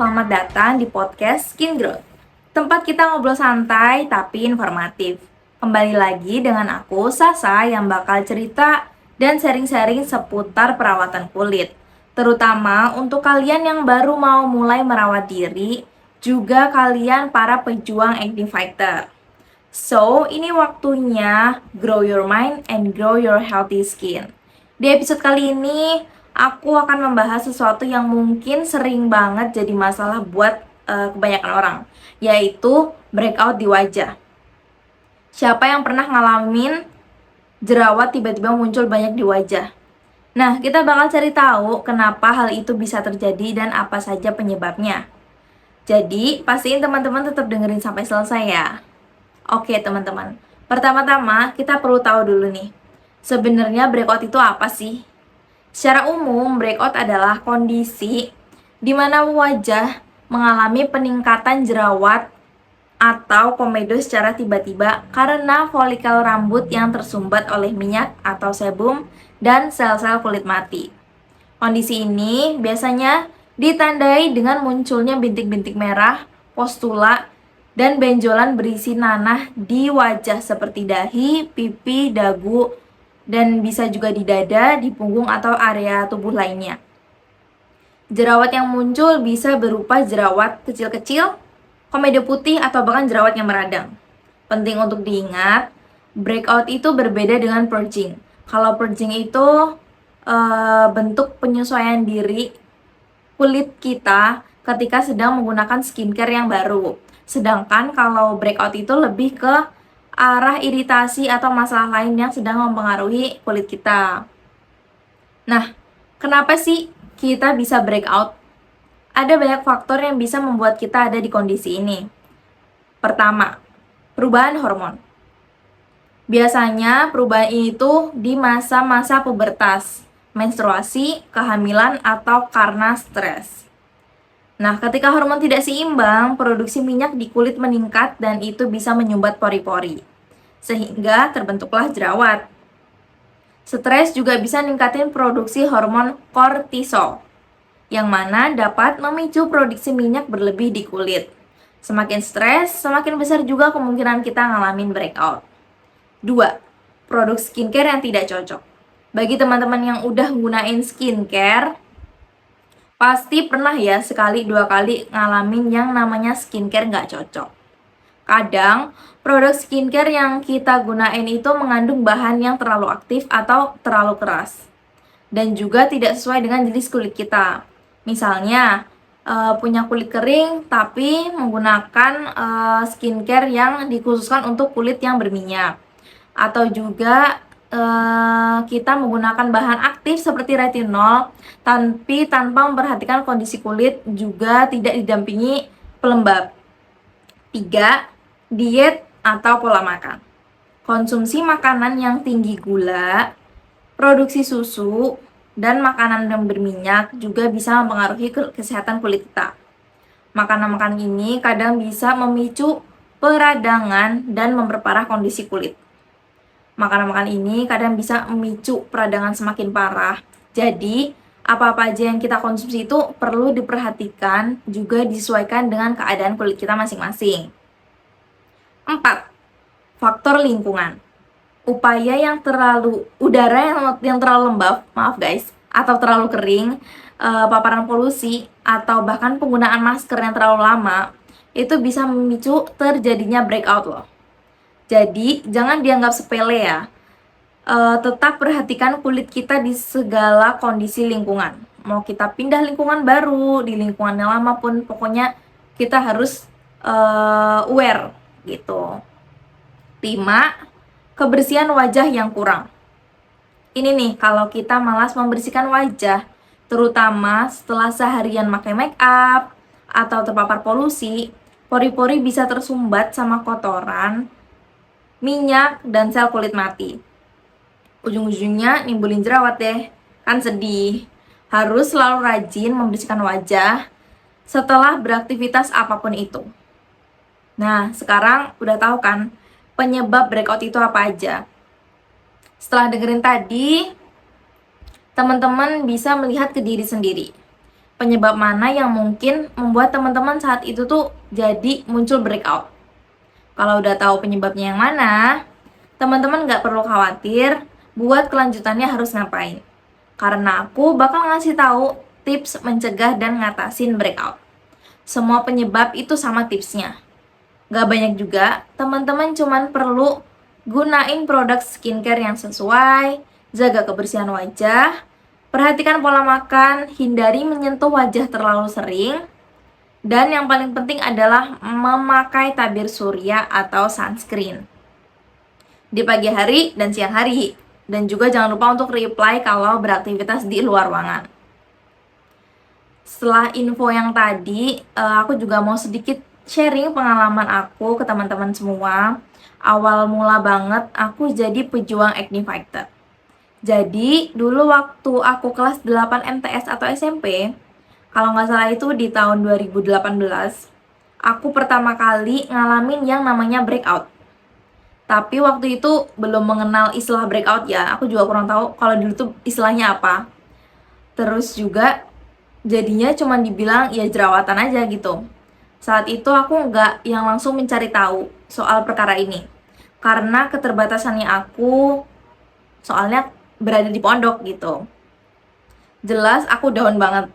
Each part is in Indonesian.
selamat datang di podcast Skin Growth. Tempat kita ngobrol santai tapi informatif. Kembali lagi dengan aku, Sasa, yang bakal cerita dan sharing-sharing seputar perawatan kulit. Terutama untuk kalian yang baru mau mulai merawat diri, juga kalian para pejuang acne fighter. So, ini waktunya grow your mind and grow your healthy skin. Di episode kali ini, aku akan membahas sesuatu yang mungkin sering banget jadi masalah buat kebanyakan orang, yaitu breakout di wajah. Siapa yang pernah ngalamin jerawat tiba-tiba muncul banyak di wajah? Nah, kita bakal cari tahu kenapa hal itu bisa terjadi dan apa saja penyebabnya. Jadi, pastiin teman-teman tetap dengerin sampai selesai ya. Oke, teman-teman. Pertama-tama, kita perlu tahu dulu nih, sebenarnya breakout itu apa sih? Secara umum, breakout adalah kondisi di mana wajah mengalami peningkatan jerawat atau komedo secara tiba-tiba karena folikel rambut yang tersumbat oleh minyak atau sebum dan sel-sel kulit mati. Kondisi ini biasanya ditandai dengan munculnya bintik-bintik merah, postula, dan benjolan berisi nanah di wajah seperti dahi, pipi, dagu, dan bisa juga di dada, di punggung, atau area tubuh lainnya. Jerawat yang muncul bisa berupa jerawat kecil-kecil, komedo putih, atau bahkan jerawat yang meradang. Penting untuk diingat, breakout itu berbeda dengan purging. Kalau purging itu bentuk penyesuaian diri kulit kita ketika sedang menggunakan skincare yang baru. Sedangkan kalau breakout itu lebih ke arah iritasi atau masalah lain yang sedang mempengaruhi kulit kita. Nah, kenapa sih kita bisa breakout? Ada banyak faktor yang bisa membuat kita ada di kondisi ini. Pertama, perubahan hormon. Biasanya perubahan itu di masa-masa pubertas, menstruasi, kehamilan, atau karena stres. Nah, ketika hormon tidak seimbang, produksi minyak di kulit meningkat dan itu bisa menyumbat pori-pori, sehingga terbentuklah jerawat. Stres juga bisa ningkatin produksi hormon kortisol, yang mana dapat memicu produksi minyak berlebih di kulit. Semakin stres, semakin besar juga kemungkinan kita ngalamin breakout. 2. Produk skincare yang tidak cocok. Bagi teman-teman yang udah gunain skincare, pasti pernah ya sekali dua kali ngalamin yang namanya skincare nggak cocok. Kadang, produk skincare yang kita gunain itu mengandung bahan yang terlalu aktif atau terlalu keras. Dan juga tidak sesuai dengan jenis kulit kita. Misalnya, punya kulit kering tapi menggunakan skincare yang dikhususkan untuk kulit yang berminyak. Atau juga kita menggunakan bahan aktif seperti retinol tapi tanpa memperhatikan kondisi kulit, juga tidak didampingi pelembab. 3. Diet atau pola makan. Konsumsi makanan yang tinggi gula, produksi susu, dan makanan yang berminyak juga bisa mempengaruhi kesehatan kulit kita. Makanan-makanan ini kadang bisa memicu peradangan dan memperparah kondisi kulit. Makanan-makanan ini kadang bisa memicu peradangan semakin parah. Jadi, apa-apa aja yang kita konsumsi itu perlu diperhatikan, juga disesuaikan dengan keadaan kulit kita masing-masing. 4. Faktor lingkungan. Udara yang terlalu lembab, maaf guys, atau terlalu kering, paparan polusi, atau bahkan penggunaan masker yang terlalu lama, itu bisa memicu terjadinya breakout loh. Jadi, jangan dianggap sepele ya. Tetap perhatikan kulit kita di segala kondisi lingkungan. Mau kita pindah lingkungan baru, di lingkungan yang lama pun, pokoknya kita harus aware gitu. 5. Kebersihan wajah yang kurang. Ini nih, kalau kita malas membersihkan wajah, terutama setelah seharian pakai make up atau terpapar polusi, pori-pori bisa tersumbat sama kotoran, minyak, dan sel kulit mati. Ujung-ujungnya nimbulin jerawat deh. Kan sedih. Harus selalu rajin membersihkan wajah setelah beraktivitas apapun itu. Nah, sekarang udah tahu kan penyebab breakout itu apa aja. Setelah dengerin tadi, teman-teman bisa melihat ke diri sendiri. penyebab mana yang mungkin membuat teman-teman saat itu tuh jadi muncul breakout. Kalau udah tahu penyebabnya yang mana, teman-teman nggak perlu khawatir buat kelanjutannya harus ngapain. Karena aku bakal ngasih tahu tips mencegah dan ngatasin breakout. Semua penyebab itu sama tipsnya. Gak banyak juga, teman-teman cuman perlu gunain produk skincare yang sesuai, jaga kebersihan wajah, perhatikan pola makan, hindari menyentuh wajah terlalu sering, dan yang paling penting adalah memakai tabir surya atau sunscreen di pagi hari dan siang hari. Dan juga jangan lupa untuk reply kalau beraktivitas di luar ruangan. Setelah info yang tadi, aku juga mau sedikit sharing pengalaman aku ke teman-teman semua. Awal mula banget aku jadi pejuang acne fighter. Jadi dulu waktu aku kelas 8 MTS atau SMP, kalau nggak salah itu di tahun 2018, aku pertama kali ngalamin yang namanya breakout. Tapi waktu itu belum mengenal istilah breakout ya, aku juga kurang tahu kalau dulu tuh istilahnya apa. Terus juga jadinya cuma dibilang ya jerawatan aja gitu. Saat itu aku nggak yang langsung mencari tahu soal perkara ini. Karena keterbatasannya aku, soalnya berada di pondok gitu. Jelas aku down banget.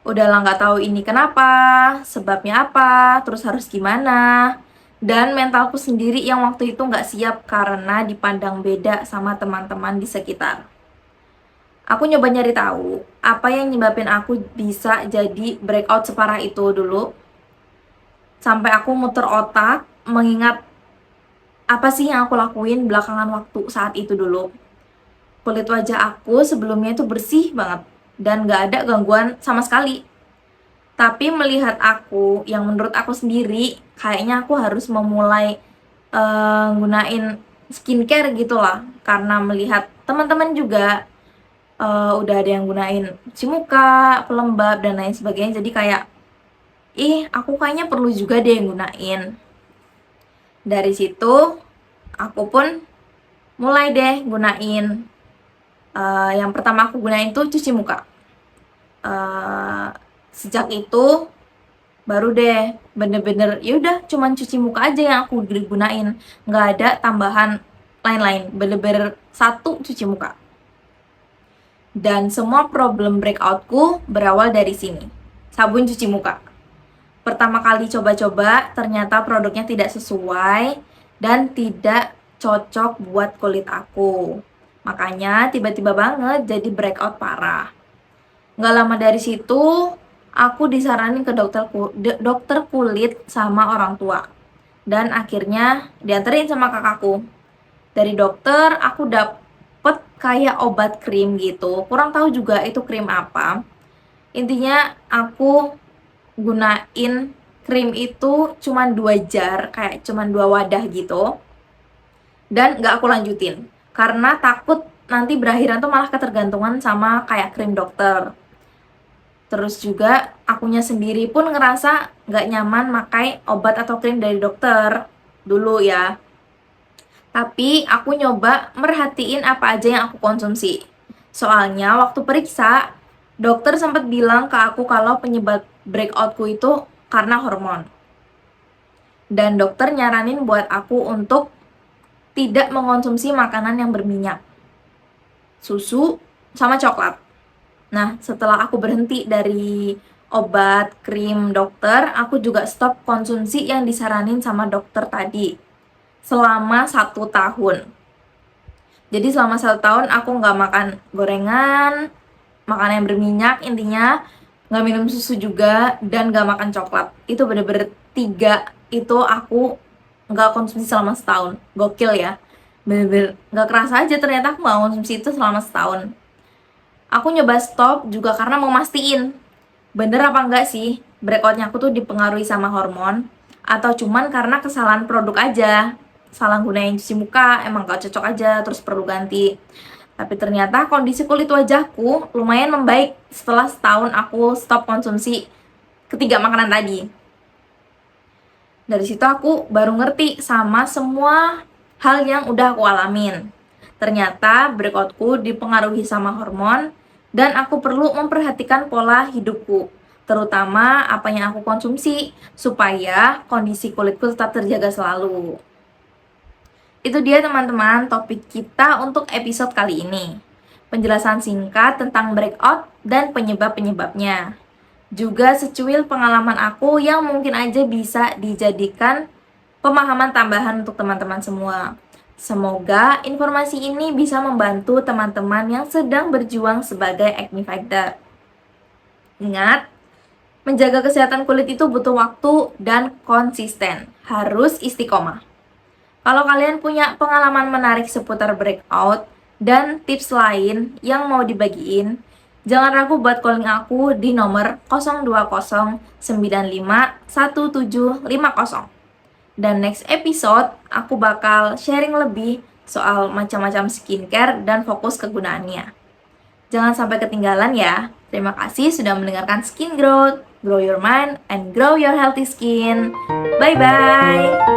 Udah lah nggak tahu ini kenapa, sebabnya apa, terus harus gimana. Dan mentalku sendiri yang waktu itu nggak siap karena dipandang beda sama teman-teman di sekitar. Aku nyoba nyari tahu apa yang nyebabin aku bisa jadi breakout separah itu dulu. Sampai aku muter otak mengingat apa sih yang aku lakuin belakangan waktu saat itu dulu. Kulit wajah aku sebelumnya itu bersih banget dan gak ada gangguan sama sekali. Tapi melihat aku, yang menurut aku sendiri, kayaknya aku harus memulai gunain skincare gitu lah. Karena melihat teman-teman juga udah ada yang gunain cuci muka, pelembab, dan lain sebagainya. Jadi kayak, aku kayaknya perlu juga deh yang gunain. Dari situ, aku pun mulai deh gunain. Yang pertama aku gunain tuh cuci muka. Sejak itu, baru deh bener-bener yaudah cuman cuci muka aja yang aku gunain. Nggak ada tambahan lain-lain, bener-bener satu cuci muka. Dan semua problem breakoutku berawal dari sini, sabun cuci muka. Pertama kali coba-coba, ternyata produknya tidak sesuai dan tidak cocok buat kulit aku. Makanya tiba-tiba banget jadi breakout parah. Nggak lama dari situ, aku disaranin ke dokter kulit sama orang tua. Dan akhirnya dianterin sama kakakku. Dari dokter, aku dapet kayak obat krim gitu. Kurang tahu juga itu krim apa. Intinya aku gunain krim itu cuman 2 jar, kayak cuman 2 wadah gitu. Dan gak aku lanjutin karena takut nanti berakhiran tuh malah ketergantungan sama kayak krim dokter. Terus juga akunya sendiri pun ngerasa gak nyaman pakai obat atau krim dari dokter dulu ya. Tapi aku nyoba merhatiin apa aja yang aku konsumsi. Soalnya waktu periksa, dokter sempat bilang ke aku kalau penyebab breakoutku itu karena hormon. Dan dokter nyaranin buat aku untuk tidak mengonsumsi makanan yang berminyak, susu, sama coklat. Nah, setelah aku berhenti dari obat, krim dokter, aku juga stop konsumsi yang disaranin sama dokter tadi selama 1 tahun. Jadi selama 1 tahun aku nggak makan gorengan, makanan yang berminyak, intinya nggak minum susu juga, dan nggak makan coklat. Itu bener-bener 3 itu aku nggak konsumsi selama setahun. Gokil ya, bener-bener nggak kerasa aja ternyata aku nggak konsumsi itu selama setahun. Aku nyoba stop juga karena mau mastiin bener apa enggak sih breakoutnya aku tuh dipengaruhi sama hormon atau cuman karena kesalahan produk aja, salah gunain cuci muka, emang gak cocok aja, terus perlu ganti. Tapi ternyata kondisi kulit wajahku lumayan membaik setelah setahun aku stop konsumsi ketiga makanan tadi. Dari situ aku baru ngerti sama semua hal yang udah aku alamin. Ternyata breakoutku dipengaruhi sama hormon dan aku perlu memperhatikan pola hidupku, terutama apa yang aku konsumsi, supaya kondisi kulitku tetap terjaga selalu. Itu dia teman-teman topik kita untuk episode kali ini. Penjelasan singkat tentang breakout dan penyebab-penyebabnya. Juga secuil pengalaman aku yang mungkin aja bisa dijadikan pemahaman tambahan untuk teman-teman semua. Semoga informasi ini bisa membantu teman-teman yang sedang berjuang sebagai acne fighter. Ingat, menjaga kesehatan kulit itu butuh waktu dan konsisten. Harus istiqomah. Kalau kalian punya pengalaman menarik seputar breakout dan tips lain yang mau dibagiin, jangan ragu buat calling aku di nomor 020951750. Dan next episode, aku bakal sharing lebih soal macam-macam skincare dan fokus kegunaannya. Jangan sampai ketinggalan ya. Terima kasih sudah mendengarkan Skin Growth. Grow your mind and grow your healthy skin. Bye-bye.